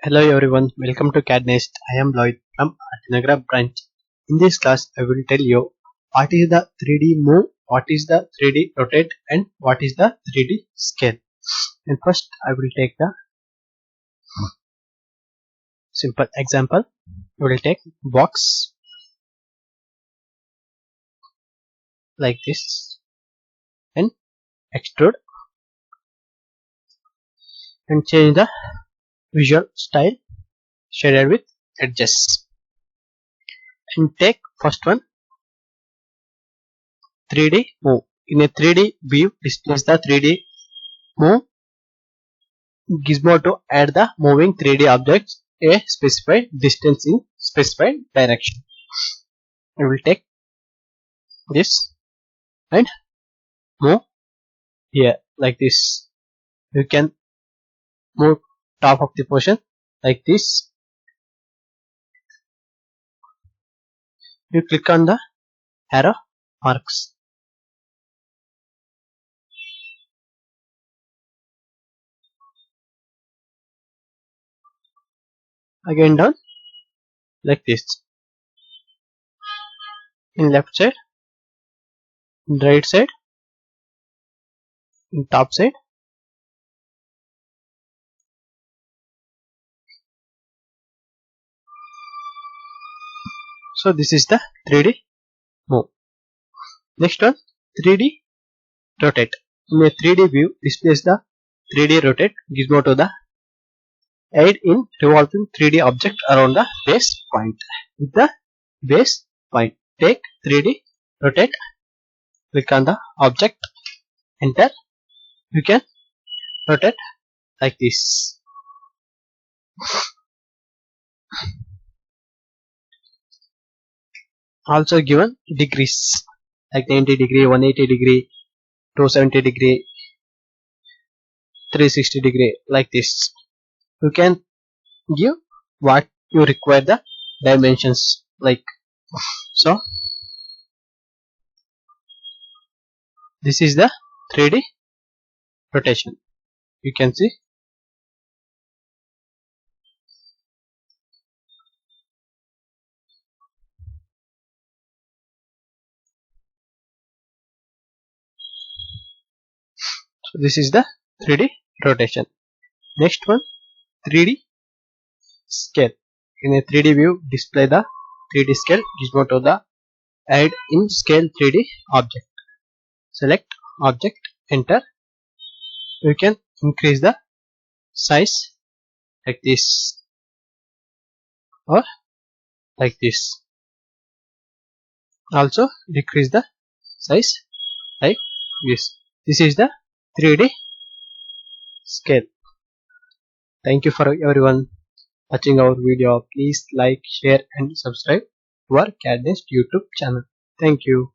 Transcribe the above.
Hello everyone, welcome to CAD NEST. I am Lloyd from Nagra branch. In this class, I will tell you what is the 3D move, what is the 3D rotate, and what is the 3D scale. And first, I will take the simple example. We will take box like this and extrude and change the visual style shaded with edges. And take first one 3D move. In a 3D view, displays the 3D move gizmo to add the moving 3D objects a specified distance in specified direction. I will take this and move here like this. You can move top of the portion like this. You click on the arrow marks. Again down like this. In left side, in right side, in top side. So this is the 3D move. Next one 3D rotate. In a 3D view, displays the 3D rotate gizmo to the aid in revolving 3D object around the base point. With the base point, take 3D rotate, click on the object, enter. You can rotate like this. Also given degrees like 90 degree, 180 degree, 270 degree, 360 degree like this. You can give what you require the dimensions like so. This is the 3D rotation. You can see. So this is the 3D rotation. Next one 3D scale. In a 3D view, display the 3D scale gizmo to the add in scale 3D object. Select object, enter. You can increase the size like this or like this. Also decrease the size like this. This is the 3D scale. Thank you for everyone watching our video. Please like, share and subscribe to our CAD NEST YouTube channel. Thank you.